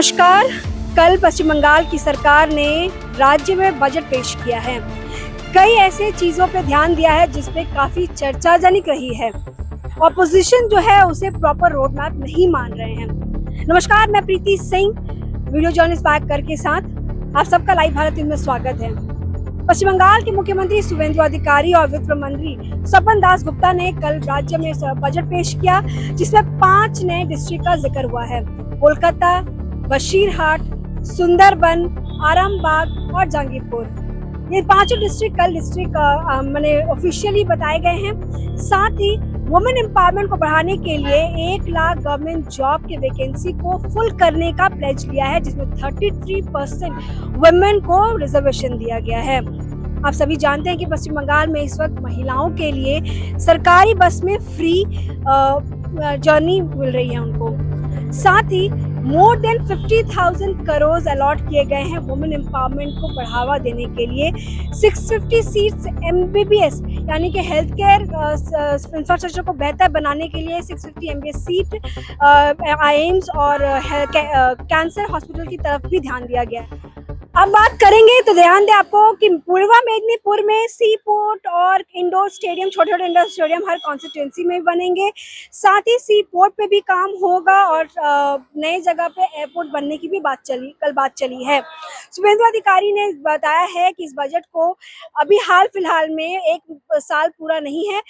नमस्कार। कल पश्चिम बंगाल की सरकार ने राज्य में बजट पेश किया है। कई ऐसे चीज़ों पे ध्यान दिया है जिस पे काफ़ी चर्चाजनक रही है। ऑपोजिशन जो है उसे प्रॉपर रोड मैप नहीं मान रहे हैं। नमस्कार, मैं प्रीति सिंह, वीडियो जर्नलिस्ट बैग के साथ आप सबका लाइव भारत न्यूज़ में स्वागत है। पश्चिम बंगाल के मुख्यमंत्री शुभेंदु अधिकारी और वित्त मंत्री स्वपन दास गुप्ता ने कल राज्य में बजट पेश किया, जिसमें 5 नए डिस्ट्रिक्ट का जिक्र हुआ है। कोलकाता, बशीरहाट, सुंदरबन, आरामबाग और जहांगीरपुर, ये पांचों डिस्ट्रिक्ट कल मैंने ऑफिशियली बताए गए हैं। साथ ही वुमेन एम्पावरमेंट को बढ़ाने के लिए 1 लाख गवर्नमेंट जॉब के वैकेंसी को फुल करने का प्लेज लिया है, जिसमें 33% वुमेन को रिजर्वेशन दिया गया है। आप सभी जानते हैं कि पश्चिम बंगाल में इस वक्त महिलाओं के लिए सरकारी बस में फ्री जर्नी मिल रही है उनको। साथ ही मोर देन 50,000 करोड़ अलॉट किए गए हैं वुमेन एम्पावरमेंट को बढ़ावा देने के लिए। 650 सीट्स MBBS यानी कि हेल्थ केयर इंफ्रास्ट्रक्चर को बेहतर बनाने के लिए 650 MBBS सीट AIIMS और कैंसर हॉस्पिटल की तरफ भी ध्यान दिया गया है। अब बात करेंगे तो ध्यान दें आपको कि पूर्वा मेदिनीपुर में सी पोर्ट और इंडोर स्टेडियम, छोटे छोटे इंडोर स्टेडियम हर कॉन्स्टिट्यूंसी में बनेंगे। साथ ही सी पोर्ट पे भी काम होगा और नए जगह पे एयरपोर्ट बनने की भी कल बात चली है। शुभेंदु अधिकारी ने बताया है कि इस बजट को अभी हाल फिलहाल में 1 साल पूरा नहीं है,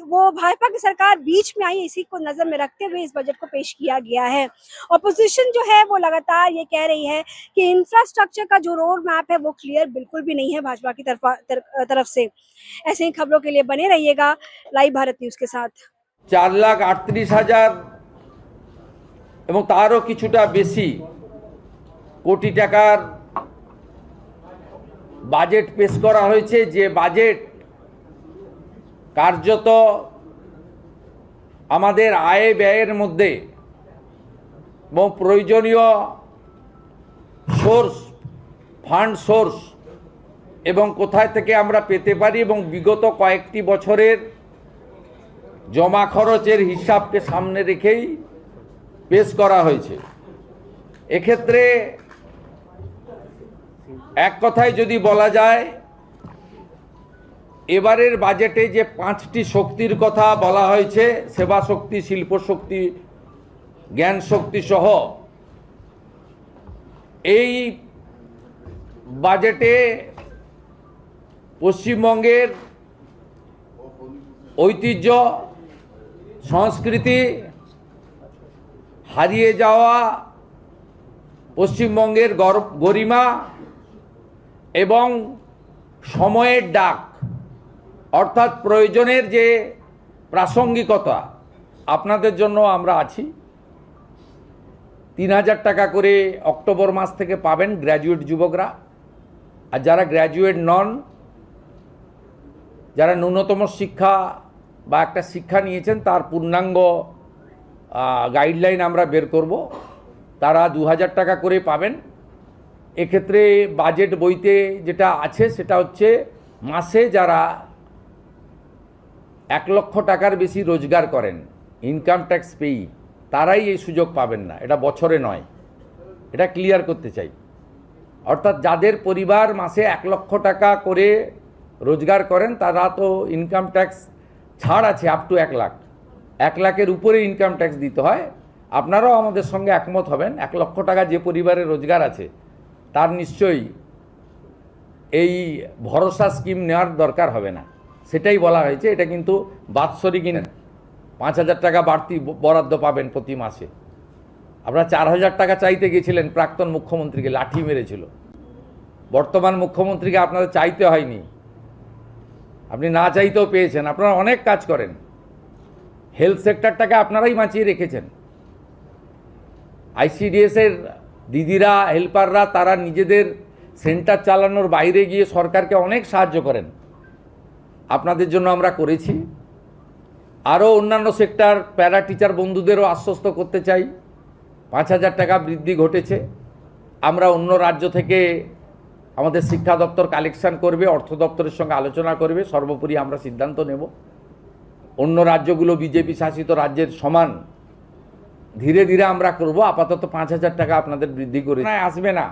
वो भाजपा की सरकार बीच में आई, इसी को नजर में रखते हुए इस बजट को पेश किया गया है। ऑपोजिशन जो है वो लगातार ये कह रही है कि इंफ्रास्ट्रक्चर का जो रोड मैप है वो क्लियर बिल्कुल भी नहीं है भाजपा की तरफ से। ऐसे ही खबरों के लिए बने रहिएगा लाइव भारत न्यूज के साथ। 4,38,000 এবং তারও কিছুটা বেশি কোটি টাকার বাজেট পেশ করা হয়েছে, যে বাজেট কার্যত আমাদের আয় ব্যয়ের মধ্যে এবং প্রয়োজনীয় সোর্স, ফান্ড সোর্স এবং কোথায় থেকে আমরা পেতে পারি এবং বিগত কয়েকটি বছরের জমা খরচের হিসাবকে সামনে রেখেই পেশ করা হয়েছে। এক্ষেত্রে এক কথায় যদি বলা যায়, এবারের বাজেটে যে 5টি শক্তির কথা বলা হয়েছে, সেবা শক্তি, শিল্প শক্তি, জ্ঞান শক্তি সহ, এই বাজেটে পশ্চিমবঙ্গের ঐতিহ্য, সংস্কৃতি, হারিয়ে যাওয়া পশ্চিমবঙ্গের গরিমা এবং সময়ের ডাক, অর্থাৎ প্রয়োজনের যে প্রাসঙ্গিকতা, আপনাদের জন্য আমরা আছি। 3,000 টাকা করে অক্টোবর মাস থেকে পাবেন গ্র্যাজুয়েট যুবকরা। আর যারা গ্র্যাজুয়েট নন, যারা ন্যূনতম শিক্ষা বা একটা শিক্ষা নিয়েছেন, তার পূর্ণাঙ্গ গাইডলাইন আমরা বের করব, তারা 2,000 টাকা করে পাবেন। এক্ষেত্রে বাজেট বইতে যেটা আছে সেটা হচ্ছে, মাসে যারা 1 লক্ষ টাকার বেশি রোজগার করেন, ইনকাম ট্যাক্স পেই, তারাই এই সুযোগ পাবেন না। এটা বছরে নয়, এটা ক্লিয়ার করতে চাই। অর্থাৎ যাদের পরিবার মাসে 1 লক্ষ টাকা করে রোজগার করেন, তারা তো ইনকাম ট্যাক্স ছাড় আছে আপ টু 1 লাখ। 1 লাখের উপরে ইনকাম ট্যাক্স দিতে হয়। আপনারাও আমাদের সঙ্গে একমত হবেন, 1 লক্ষ টাকা যে পরিবারের রোজগার আছে তার নিশ্চয়ই এই ভরসা স্কিম নেওয়ার দরকার হবে না। সেটাই বলা হয়েছে। এটা কিন্তু বাৎসরিক 5,000 টাকা বাড়তি বরাদ্দ পাবেন প্রতি মাসে। আপনারা 4,000 টাকা চাইতে গেছিলেন, প্রাক্তন মুখ্যমন্ত্রীকে লাঠি মেরেছিল। বর্তমান মুখ্যমন্ত্রীকে আপনাদের চাইতে হয়নি, আপনি না চাইতেও পেয়েছেন। আপনারা অনেক কাজ করেন, হেলথ সেক্টরটাকে আপনারাই বাঁচিয়ে রেখেছেন। ICDS-এর দিদিরা, হেল্পাররা, তারা নিজেদের সেন্টার চালানোর বাইরে গিয়ে সরকারকে অনেক সাহায্য করেন। আপনাদের জন্য আমরা করেছি। আরও অন্যান্য সেক্টর, প্যারা টিচার বন্ধুদেরও আশ্বস্ত করতে চাই, 5,000 টাকা বৃদ্ধি ঘটেছে। আমরা অন্য রাজ্য থেকে আমাদের শিক্ষা দপ্তর কালেকশন করবে, অর্থ দপ্তরের সঙ্গে আলোচনা করবে, সর্বোপরি আমরা সিদ্ধান্ত নেব। অন্য রাজ্যগুলো বিজেপি শাসিত রাজ্যের সমান ধীরে ধীরে আমরা করব। আপাতত 5,000 টাকা আপনাদের বৃদ্ধি করে আসবে না।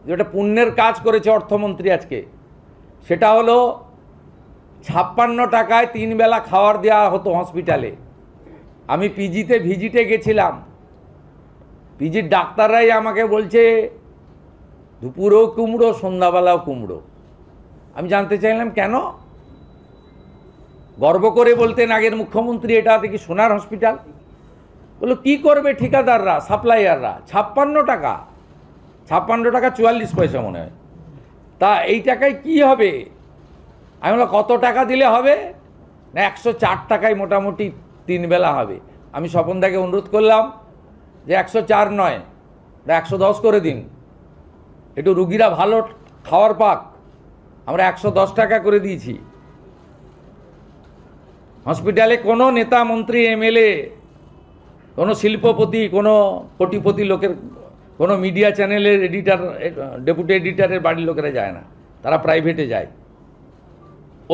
যেটা পুণ্যের কাজ করেছে অর্থমন্ত্রী আজকে, সেটা হলো 56 টাকায় 3 বেলা খাবার দেওয়া হতো হসপিটালে। আমি পিজিতে ভিজিটে গেছিলাম, পিজির ডাক্তাররাই আমাকে বলছে দুপুরেও কুমড়ো, সন্ধ্যাবেলাও কুমড়ো। আমি জানতে চাইলাম কেন? গর্ব করে বলতেন আগের মুখ্যমন্ত্রী, এটা দেখি সোনার হসপিটাল। বললো কী করবে ঠিকাদাররা, সাপ্লাইয়াররা? 56 টাকা, 56 টাকা 44 পয়সা মনে হয়। তা এই টাকায় কি হবে? আমি বললাম কত টাকা দিলে হবে? না 104 টাকায় মোটামুটি 3 বেলা হবে। আমি স্বপনদাকে অনুরোধ করলাম যে 104 নয়, 110 করে দিন, একটু রুগীরা ভালো খাওয়ার পাক। আমরা 110 টাকা করে দিয়েছি। হসপিটালে কোনো নেতা, মন্ত্রী, এমএলএ, কোনো শিল্পপতি, কোনো কোটিপতি লোকের, কোনো মিডিয়া চ্যানেলের এডিটার, ডেপুটি এডিটারের বাড়ির লোকেরা যায় না, তারা প্রাইভেটে যায়।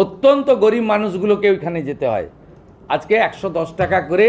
অত্যন্ত গরিব মানুষগুলোকে ওইখানে যেতে হয়। আজকে 110 টাকা করে